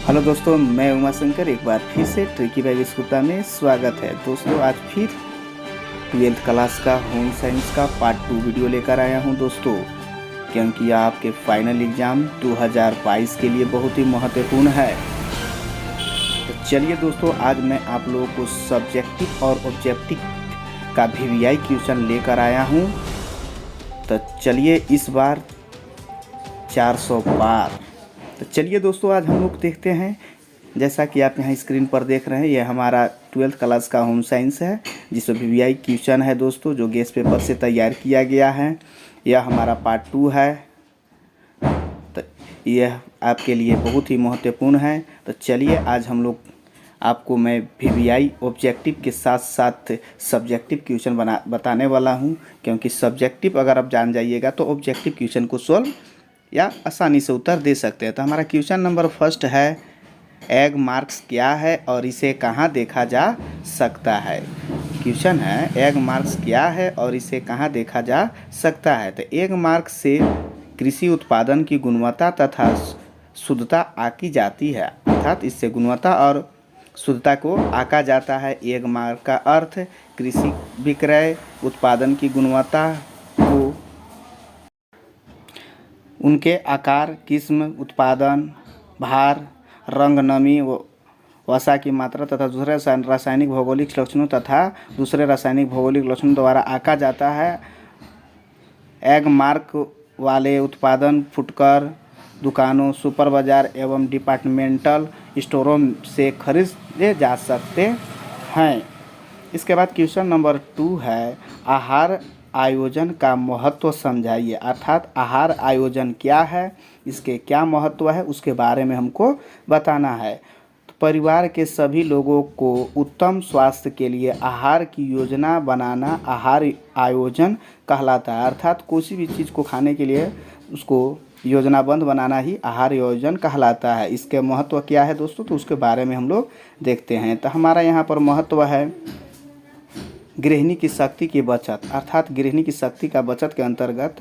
Hello दोस्तों, मैं उमा शंकर एक बार फिर से ट्रिकी बाई गुप्ता में स्वागत है। दोस्तों आज फिर 12th क्लास का होम साइंस का पार्ट 2 वीडियो लेकर आया हूं दोस्तों, क्योंकि यह आपके फाइनल एग्ज़ाम 2022 के लिए बहुत ही महत्वपूर्ण है। तो चलिए दोस्तों, आज मैं आप लोगों को सब्जेक्टिव और ऑब्जेक्टिव का VVI क्वेश्चन लेकर आया हूं। तो चलिए इस बार 400 पार। तो चलिए दोस्तों, आज हम लोग देखते हैं। जैसा कि आप यहाँ स्क्रीन पर देख रहे हैं, यह हमारा 12th क्लास का होम साइंस है, जिसमें VVI क्वेश्चन है दोस्तों, जो गेस्ट पेपर से तैयार किया गया है। यह हमारा पार्ट 2 है, तो यह आपके लिए बहुत ही महत्वपूर्ण है। तो चलिए आज हम लोग आपको मैं VVI ऑब्जेक्टिव के साथ साथ सब्जेक्टिव क्वेश्चन बताने वाला हूँ, क्योंकि सब्जेक्टिव अगर आप जान जाइएगा तो ऑब्जेक्टिव क्वेश्चन को सोल्व या आसानी से उत्तर दे सकते हैं। तो हमारा क्वेश्चन नंबर फर्स्ट है, एग मार्क्स क्या है और इसे कहाँ देखा जा सकता है। क्वेश्चन है, एग मार्क्स क्या है और इसे कहाँ देखा जा सकता है। तो एग मार्क्स से कृषि उत्पादन की गुणवत्ता तथा शुद्धता आकी जाती है, अर्थात इससे गुणवत्ता और शुद्धता को आका जाता है। एग मार्क का अर्थ कृषि विक्रय उत्पादन की गुणवत्ता को उनके आकार, किस्म, उत्पादन, भार, रंग, नमी, वसा की मात्रा तथा दूसरे रासायनिक भौगोलिक लक्षणों तथा दूसरे रासायनिक भौगोलिक लक्षणों द्वारा आका जाता है। एग मार्क वाले उत्पादन फुटकर दुकानों, सुपर बाजार एवं डिपार्टमेंटल स्टोरों से खरीदे जा सकते हैं। इसके बाद क्वेश्चन नंबर 2 है, आहार आयोजन का महत्व समझाइए, अर्थात आहार आयोजन क्या है, इसके क्या महत्व है, उसके बारे में हमको बताना है। तो परिवार के सभी लोगों को उत्तम स्वास्थ्य के लिए आहार की योजना बनाना आहार आयोजन कहलाता है, अर्थात कोई भी चीज़ को खाने के लिए उसको योजनाबंद बनाना ही आहार आयोजन कहलाता है। इसके महत्व क्या है दोस्तों, तो उसके बारे में हम लोग देखते हैं। तो हमारा यहाँ पर महत्व है गृहिणी की शक्ति की बचत, अर्थात गृहिणी की शक्ति का बचत के अंतर्गत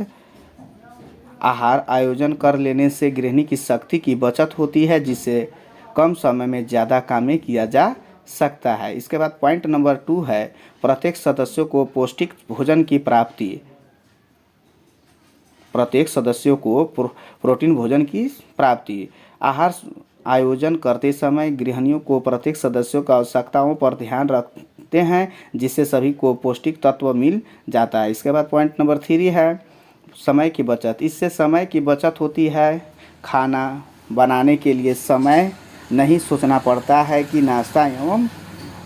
आहार आयोजन कर लेने से गृहिणी की शक्ति की बचत होती है, जिससे कम समय में ज़्यादा काम किया जा सकता है। इसके बाद पॉइंट नंबर 2 है, प्रत्येक सदस्यों को पौष्टिक भोजन की प्राप्ति, प्रत्येक सदस्यों को प्रोटीन भोजन की प्राप्ति। आहार आयोजन करते समय गृहिणियों को प्रत्येक सदस्यों का आवश्यकताओं पर ध्यान रखते हैं, जिससे सभी को पौष्टिक तत्व मिल जाता है। इसके बाद पॉइंट नंबर 3 है, समय की बचत। इससे समय की बचत होती है। खाना बनाने के लिए समय नहीं सोचना पड़ता है कि नाश्ता एवं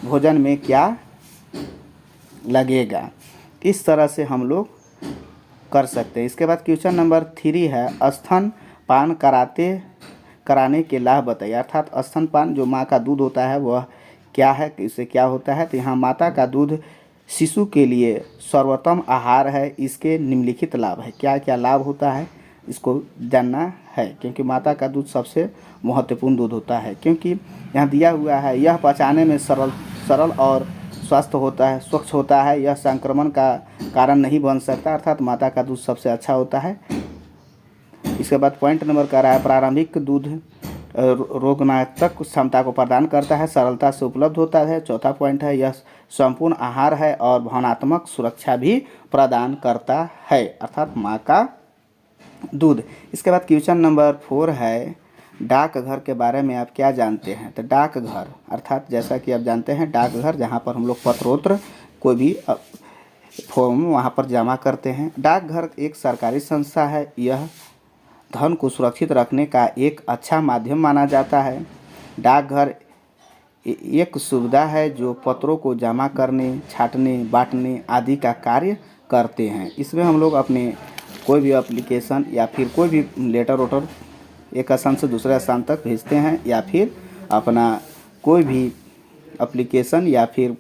भोजन में क्या लगेगा। इस तरह से हम लोग कर सकते हैं। इसके बाद क्वेश्चन नंबर 3 है, स्तनपान कराने के लाभ बताइए, अर्थात स्तनपान जो माँ का दूध होता है वह क्या है, इससे क्या होता है। तो यहाँ माता का दूध शिशु के लिए सर्वोत्तम आहार है, इसके निम्नलिखित लाभ है। क्या क्या लाभ होता है इसको जानना है, क्योंकि माता का दूध सबसे महत्वपूर्ण दूध होता है। क्योंकि यहाँ दिया हुआ है, यह पचाने में सरल और स्वस्थ होता है, स्वच्छ होता है, यह संक्रमण का कारण नहीं बन सकता, अर्थात माता का दूध सबसे अच्छा होता है। इसके बाद पॉइंट नंबर कह रहा है, प्रारंभिक दूध रोगनाशक क्षमता को प्रदान करता है, सरलता से उपलब्ध होता है। चौथा पॉइंट है, यह संपूर्ण आहार है और भावनात्मक सुरक्षा भी प्रदान करता है, अर्थात माँ का दूध। इसके बाद क्वेश्चन नंबर 4 है, डाकघर के बारे में आप क्या जानते हैं। तो डाकघर अर्थात जैसा कि आप जानते हैं, डाकघर जहाँ पर हम लोग पत्रोत्र कोई भी फॉर्म वहाँ पर जमा करते हैं। डाकघर एक सरकारी संस्था है, यह धन को सुरक्षित रखने का एक अच्छा माध्यम माना जाता है। डाकघर एक सुविधा है जो पत्रों को जमा करने, छांटने, बांटने आदि का कार्य करते हैं। इसमें हम लोग अपने कोई भी एप्लीकेशन या फिर कोई भी लेटर वोटर एक स्थान से दूसरे स्थान तक भेजते हैं, या फिर अपना कोई भी एप्लीकेशन या फिर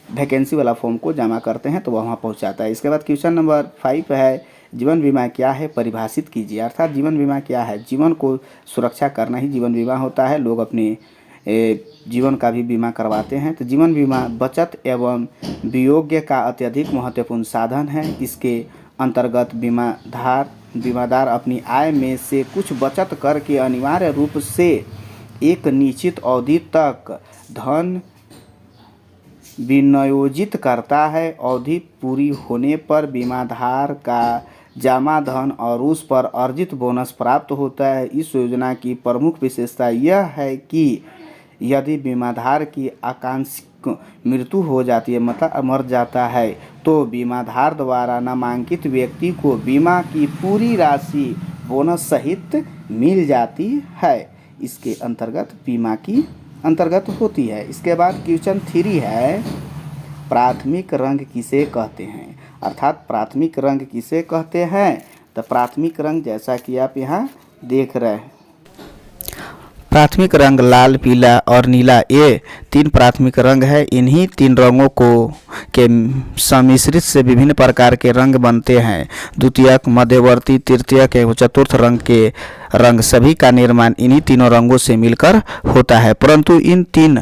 वैकेंसी वाला फॉर्म को जमा करते हैं तो वह वहाँ पहुँचाता है। इसके बाद क्वेश्चन नंबर 5 है, जीवन बीमा क्या है, परिभाषित कीजिए, अर्थात जीवन बीमा क्या है। जीवन को सुरक्षा करना ही जीवन बीमा होता है। लोग अपने जीवन का भी बीमा करवाते हैं। तो जीवन बीमा बचत एवं वियोग्य का अत्यधिक महत्वपूर्ण साधन है। इसके अंतर्गत बीमादार अपनी आय में से कुछ बचत करके अनिवार्य रूप से एक निश्चित अवधि तक धन विनियोजित करता है। अवधि पूरी होने पर बीमाधार का जमा धन और उस पर अर्जित बोनस प्राप्त होता है। इस योजना की प्रमुख विशेषता यह है कि यदि बीमाधार की आकस्मिक मृत्यु हो जाती है, मतलब मर जाता है, तो बीमाधार द्वारा नामांकित व्यक्ति को बीमा की पूरी राशि बोनस सहित मिल जाती है। इसके अंतर्गत बीमा की अंतर्गत होती है। इसके बाद क्वेश्चन 3 है, प्राथमिक रंग किसे कहते हैं, अर्थात प्राथमिक रंग किसे कहते हैं। तो प्राथमिक रंग जैसा कि आप यहाँ देख रहे हैं, प्राथमिक रंग लाल, पीला और नीला, ये 3 प्राथमिक रंग है। इन्हीं 3 रंगों को के सम्मिश्रित से विभिन्न प्रकार के रंग बनते हैं। द्वितीयक, मध्यवर्ती, तृतीयक एवं चतुर्थ रंग के रंग सभी का निर्माण इन्हीं तीनों रंगों से मिलकर होता है। परंतु इन 3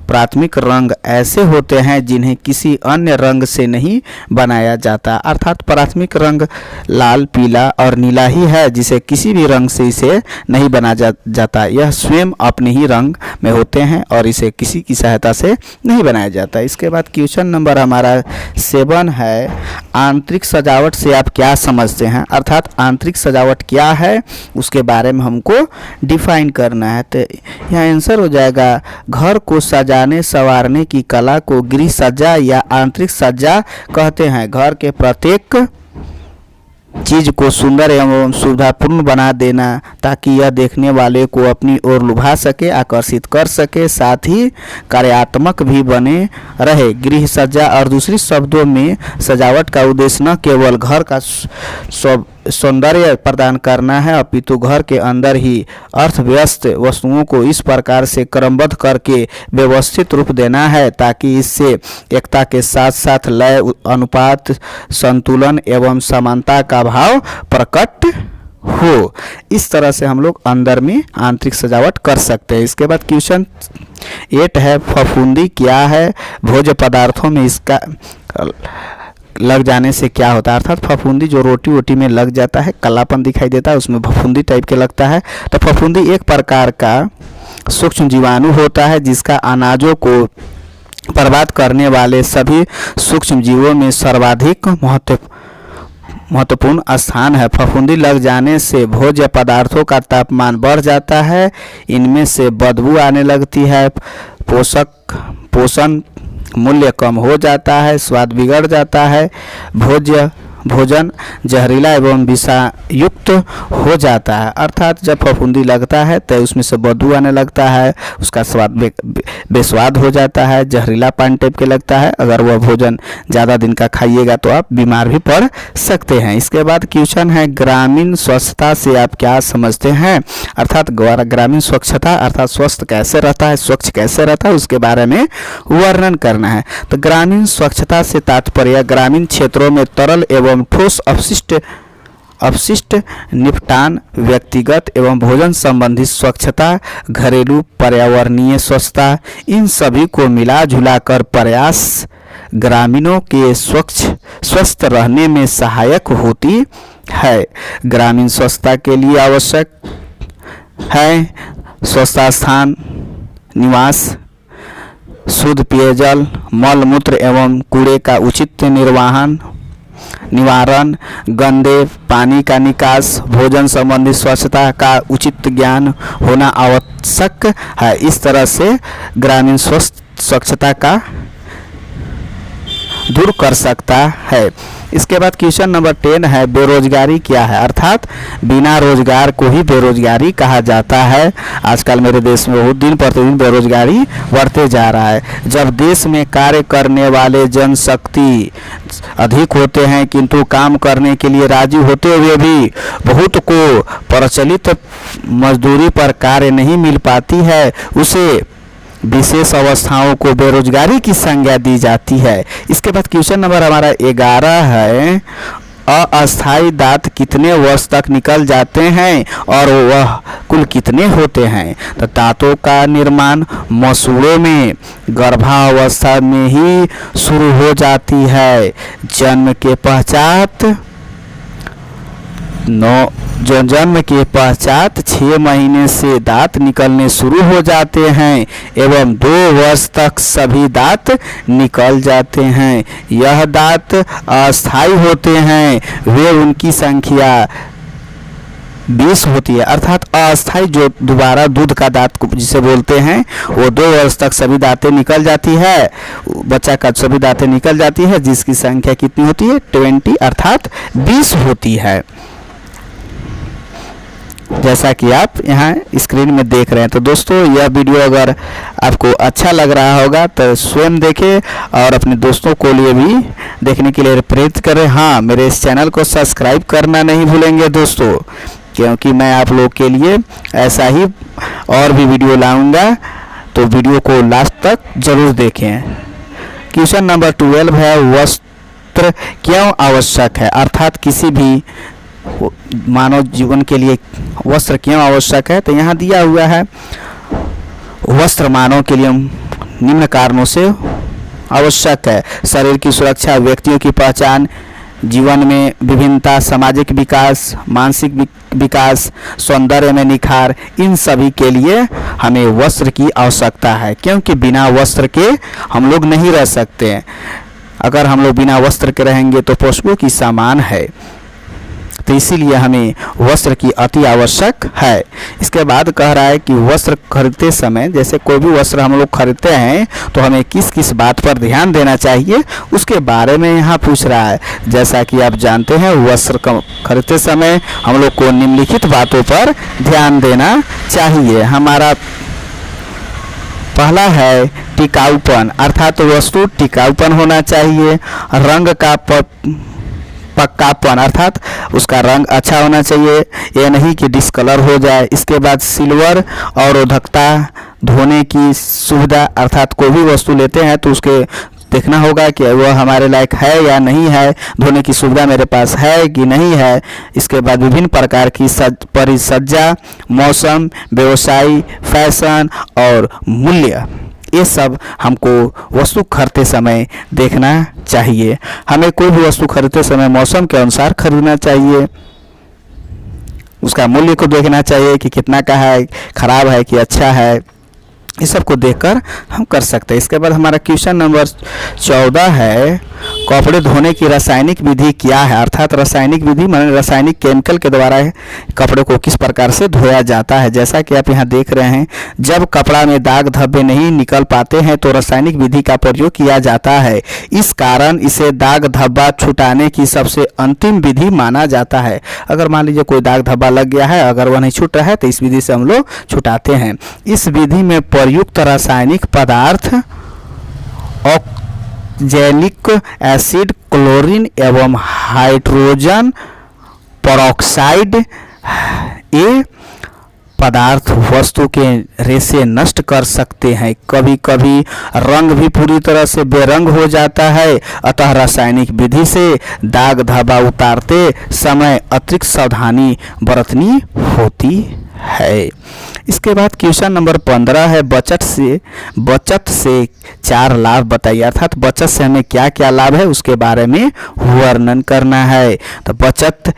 प्राथमिक रंग ऐसे होते हैं जिन्हें किसी अन्य रंग से नहीं बनाया जाता, अर्थात प्राथमिक रंग लाल, पीला और नीला ही है, जिसे किसी भी रंग से इसे नहीं बनाया जाता। यह स्वयं अपने ही रंग में होते हैं और इसे किसी की सहायता से नहीं बनाया जाता। इसके बाद क्वेश्चन नंबर हमारा 7 है, आंतरिक सजावट से आप क्या समझते हैं, अर्थात आंतरिक सजावट क्या है उसके बारे में हमको डिफाइन करना है। तो यहाँ आंसर हो जाएगा, घर को सजाने संवारने की कला को गृह सज्जा या आंतरिक सज्जा कहते हैं। घर के प्रत्येक चीज को सुंदर एवं सुविधापूर्ण बना देना ताकि यह देखने वाले को अपनी ओर लुभा सके, आकर्षित कर सके, साथ ही कार्यात्मक भी बने रहे। गृह सज्जा और दूसरी शब्दों में सजावट का उद्देश्य न केवल घर का सौंदर्य प्रदान करना है, अपितु घर के अंदर ही अर्थव्यस्त वस्तुओं को इस प्रकार से क्रमबद्ध करके व्यवस्थित रूप देना है ताकि इससे एकता के साथ साथ लय, अनुपात, संतुलन एवं समानता का भाव प्रकट हो। इस तरह से हम लोग अंदर में आंतरिक सजावट कर सकते हैं। इसके बाद क्वेश्चन 8 है, फफूंदी क्या है, भोज्य पदार्थों में इसका लग जाने से क्या होता है, अर्थात फफूंदी जो रोटी वोटी में लग जाता है, कालापन दिखाई देता है, उसमें फफूंदी टाइप के लगता है। तो फफूंदी एक प्रकार का सूक्ष्म जीवाणु होता है जिसका अनाजों को बर्बाद करने वाले सभी सूक्ष्म जीवों में सर्वाधिक महत्वपूर्ण स्थान है। फफूंदी लग जाने से भोज्य पदार्थों का तापमान बढ़ जाता है, इनमें से बदबू आने लगती है, पोषण मूल्य कम हो जाता है, स्वाद बिगड़ जाता है, भोजन जहरीला एवं विषयुक्त हो जाता है। अर्थात जब फफूंदी लगता है तो उसमें से बदबू आने लगता है, उसका स्वाद बेस्वाद हो जाता है, जहरीला पानी टाइप के लगता है। अगर वह भोजन ज़्यादा दिन का खाइएगा तो आप बीमार भी पड़ सकते हैं। इसके बाद क्वेश्चन है, ग्रामीण स्वच्छता से आप क्या समझते हैं, अर्थात ग्रामीण स्वच्छता अर्थात स्वस्थ कैसे रहता है, स्वच्छ कैसे रहता है, उसके बारे में वर्णन करना है। तो ग्रामीण स्वच्छता से तात्पर्य ग्रामीण क्षेत्रों में तरल एवं ठोस अपशिष्ट निपटान, व्यक्तिगत एवं भोजन संबंधी स्वच्छता, घरेलू पर्यावरणीय स्वच्छता, इन सभी को मिला जुला कर प्रयास ग्रामीणों के स्वस्थ रहने में सहायक होती है। ग्रामीण स्वच्छता के लिए आवश्यक है स्वच्छ स्थान, निवास, शुद्ध पेयजल, मल मूत्र एवं कूड़े का उचित निवारण, गंदे पानी का निकास, भोजन संबंधी स्वच्छता का उचित ज्ञान होना आवश्यक है। इस तरह से ग्रामीण स्वच्छता का दूर कर सकता है। इसके बाद क्वेश्चन नंबर 10 है, बेरोजगारी क्या है, अर्थात बिना रोजगार को ही बेरोजगारी कहा जाता है। आजकल मेरे देश में बहुत दिन प्रतिदिन बेरोजगारी बढ़ते जा रहा है। जब देश में कार्य करने वाले जनशक्ति अधिक होते हैं किंतु काम करने के लिए राजी होते हुए भी बहुत को प्रचलित मजदूरी पर कार्य नहीं मिल पाती है, उसे विशेष अवस्थाओं को बेरोजगारी की संज्ञा दी जाती है। इसके बाद क्वेश्चन नंबर हमारा 11 है, अस्थायी दांत कितने वर्ष तक निकल जाते हैं और वह कुल कितने होते हैं। तो दांतों का निर्माण मसूड़ों में गर्भावस्था में ही शुरू हो जाती है। जन्म के पश्चात जो जन्म के पश्चात 6 महीने से दांत निकलने शुरू हो जाते हैं एवं 2 वर्ष तक सभी दांत निकल जाते हैं। यह दांत अस्थायी होते हैं, वे उनकी संख्या 20 होती है, अर्थात अस्थायी जो दोबारा दूध का दांत जिसे बोलते हैं वो 2 वर्ष तक सभी दांतें निकल जाती है, बच्चा का सभी दांतें निकल जाती है, जिसकी संख्या कितनी होती है 20 अर्थात 20 होती है, जैसा कि आप यहाँ स्क्रीन में देख रहे हैं। तो दोस्तों यह वीडियो अगर आपको अच्छा लग रहा होगा तो स्वयं देखें और अपने दोस्तों को लिए भी देखने के लिए प्रेरित करें। हाँ, मेरे इस चैनल को सब्सक्राइब करना नहीं भूलेंगे दोस्तों, क्योंकि मैं आप लोग के लिए ऐसा ही और भी वीडियो लाऊंगा, तो वीडियो को लास्ट तक जरूर देखें। क्वेश्चन नंबर 12 है, वस्त्र क्यों आवश्यक है, अर्थात किसी भी मानव जीवन के लिए वस्त्र क्यों आवश्यक है। तो यहाँ दिया हुआ है, वस्त्र मानव के लिए निम्न कारणों से आवश्यक है। शरीर की सुरक्षा, व्यक्तियों की पहचान, जीवन में विभिन्नता, सामाजिक विकास, मानसिक विकास, सौंदर्य में निखार, इन सभी के लिए हमें वस्त्र की आवश्यकता है, क्योंकि बिना वस्त्र के हम लोग नहीं रह सकते हैं। अगर हम लोग बिना वस्त्र के रहेंगे तो पशुओं की समान है, तो इसीलिए हमें वस्त्र की अति आवश्यक है। इसके बाद कह रहा है कि वस्त्र खरीदते समय, जैसे कोई भी वस्त्र हम लोग खरीदते हैं तो हमें किस किस बात पर ध्यान देना चाहिए, उसके बारे में यहाँ पूछ रहा है। जैसा कि आप जानते हैं, वस्त्र खरीदते समय हम लोग को निम्नलिखित बातों पर ध्यान देना चाहिए। हमारा पहला है टिकाऊपन, अर्थात वस्तु टिकाऊपन होना चाहिए। रंग का पक्कापन, अर्थात उसका रंग अच्छा होना चाहिए, ये नहीं कि डिस्कलर हो जाए। इसके बाद सिल्वर और रोधकता, धोने की सुविधा, अर्थात कोई भी वस्तु लेते हैं तो उसके देखना होगा कि वह हमारे लायक है या नहीं है, धोने की सुविधा मेरे पास है कि नहीं है। इसके बाद विभिन्न प्रकार की परिसज्जा, मौसम, व्यवसाय, फैशन और मूल्य, ये सब हमको वस्तु खरीदते समय देखना चाहिए। हमें कोई भी वस्तु खरीदते समय मौसम के अनुसार खरीदना चाहिए, उसका मूल्य को देखना चाहिए कि कितना का है, खराब है कि अच्छा है, इस सब को देखकर हम कर सकते हैं। इसके बाद हमारा क्वेश्चन नंबर 14 है, कपड़े धोने की रासायनिक विधि क्या है, अर्थात रासायनिक विधि माने रासायनिक केमिकल के द्वारा कपड़े को किस प्रकार से धोया जाता है। जैसा कि आप यहाँ देख रहे हैं, जब कपड़ा में दाग धब्बे नहीं निकल पाते हैं तो रासायनिक विधि का प्रयोग किया जाता है। इस कारण इसे दाग धब्बा छुटाने की सबसे अंतिम विधि माना जाता है। अगर मान लीजिए कोई दाग धब्बा लग गया है, अगर वह नहीं छूट रहा है तो इस विधि से हम लोग छुटाते हैं। इस विधि में प्रयुक्त रासायनिक पदार्थ ऑक्जेलिक एसिड, क्लोरीन एवं हाइड्रोजन पेरोक्साइड, ये पदार्थ वस्तु के रेशे नष्ट कर सकते हैं। कभी कभी रंग भी पूरी तरह से बेरंग हो जाता है, अतः रासायनिक विधि से दाग धब्बा उतारते समय अतिरिक्त सावधानी बरतनी होती है। इसके बाद क्वेश्चन नंबर 15 है, बचत से 4 लाभ बताइए, अर्थात बचत से हमें क्या क्या लाभ है उसके बारे में वर्णन करना है। तो बचत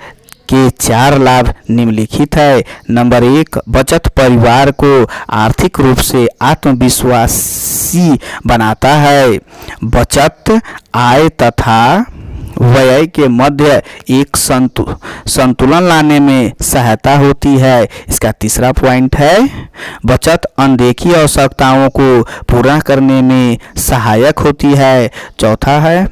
के 4 लाभ निम्नलिखित है। नंबर 1, बचत परिवार को आर्थिक रूप से आत्मविश्वासी बनाता है। बचत आय तथा व्यय के मध्य एक संतुलन लाने में सहायता होती है। इसका तीसरा पॉइंट है, बचत अनदेखी आवश्यकताओं को पूरा करने में सहायक होती है। चौथा है,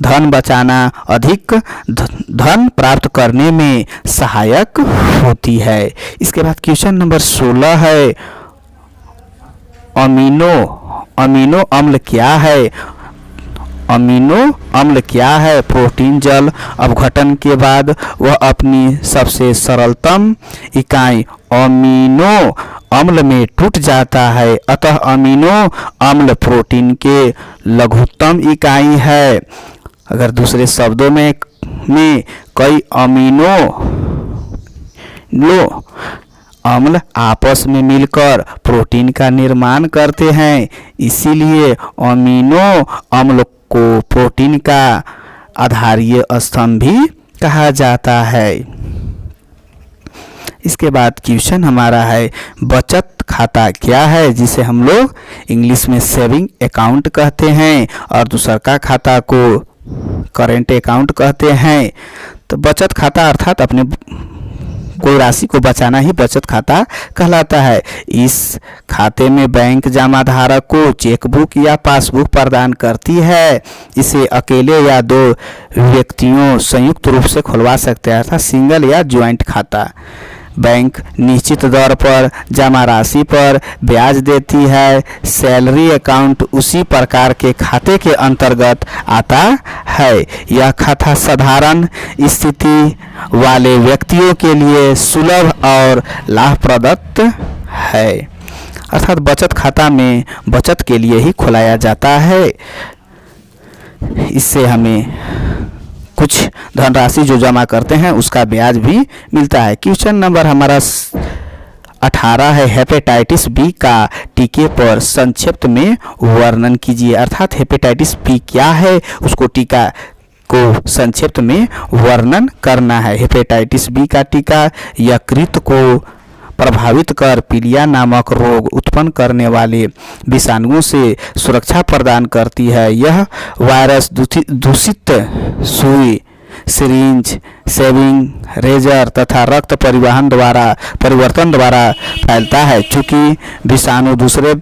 धन बचाना अधिक धन प्राप्त करने में सहायक होती है। इसके बाद क्वेश्चन नंबर 16 है, अमीनो अम्ल क्या है। अमीनो अम्ल क्या है? प्रोटीन जल अपघटन के बाद वह अपनी सबसे सरलतम इकाई अमीनो अम्ल में टूट जाता है, अतः अमीनो अम्ल प्रोटीन के लघुत्तम इकाई है। अगर दूसरे शब्दों में कई अमीनो अम्ल आपस में मिलकर प्रोटीन का निर्माण करते हैं, इसीलिए अमीनो अम्ल को प्रोटीन का आधारीय स्तंभ भी कहा जाता है। इसके बाद क्वेश्चन हमारा है बचत खाता क्या है, जिसे हम लोग इंग्लिश में सेविंग अकाउंट कहते हैं और दूसरा का खाता को करेंट अकाउंट कहते हैं। तो बचत खाता अर्थात अपने कोई राशि को बचाना ही बचत खाता कहलाता है। इस खाते में बैंक जमा धारक को चेकबुक या पासबुक प्रदान करती है। इसे अकेले या दो व्यक्तियों संयुक्त रूप से खुलवा सकते हैं, अर्थात सिंगल या ज्वाइंट खाता। बैंक निश्चित दर पर जमा राशि पर ब्याज देती है। सैलरी अकाउंट उसी प्रकार के खाते के अंतर्गत आता है। यह खाता साधारण स्थिति वाले व्यक्तियों के लिए सुलभ और लाभप्रद है। अर्थात बचत खाता में बचत के लिए ही खुलाया जाता है। इससे हमें कुछ धनराशि जो जमा करते हैं उसका ब्याज भी मिलता है। क्वेश्चन नंबर हमारा 18 है हेपेटाइटिस बी का टीके पर संक्षिप्त में वर्णन कीजिए। अर्थात हेपेटाइटिस बी क्या है उसको टीका को संक्षिप्त में वर्णन करना है। हेपेटाइटिस बी का टीका यकृत को प्रभावित कर पीलिया नामक रोग उत्पन्न करने वाले विषाणुओं से सुरक्षा प्रदान करती है। यह वायरस दूषित सुई, सिरिंज, शेविंग रेजर तथा रक्त परिवर्तन द्वारा फैलता है। चूँकि विषाणु दूसरे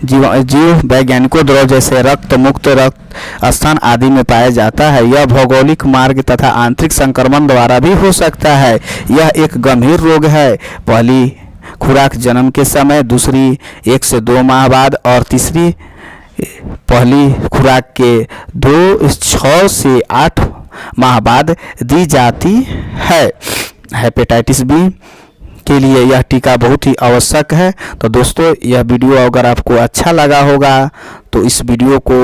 जीव वैज्ञानिकों द्वारा जैसे रक्त मुक्त रक्त स्थान आदि में पाया जाता है। यह भौगोलिक मार्ग तथा आंतरिक संक्रमण द्वारा भी हो सकता है। यह एक गंभीर रोग है। पहली खुराक जन्म के समय, दूसरी 1 से 2 माह बाद और तीसरी पहली खुराक के 6 से 8 माह बाद दी जाती है। हेपेटाइटिस बी के लिए यह टीका बहुत ही आवश्यक है। तो दोस्तों यह वीडियो अगर आपको अच्छा लगा होगा तो इस वीडियो को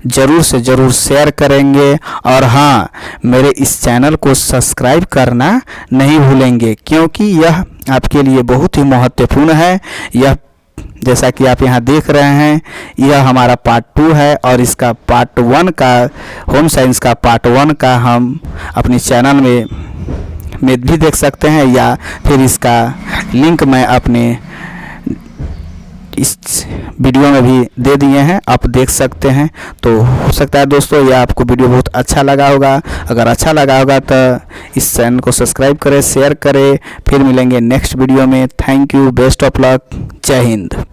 ज़रूर से ज़रूर शेयर करेंगे और हाँ, मेरे इस चैनल को सब्सक्राइब करना नहीं भूलेंगे, क्योंकि यह आपके लिए बहुत ही महत्वपूर्ण है। यह जैसा कि आप यहाँ देख रहे हैं, यह हमारा पार्ट 2 है और इसका पार्ट 1 का होम साइंस का पार्ट 1 का हम अपने चैनल में भी देख सकते हैं, या फिर इसका लिंक मैं अपने इस वीडियो में भी दे दिए हैं, आप देख सकते हैं। तो हो सकता है दोस्तों यह आपको वीडियो बहुत अच्छा लगा होगा। अगर अच्छा लगा होगा तो इस चैनल को सब्सक्राइब करें, शेयर करें। फिर मिलेंगे नेक्स्ट वीडियो में। Thank you, best of luck, जय हिंद।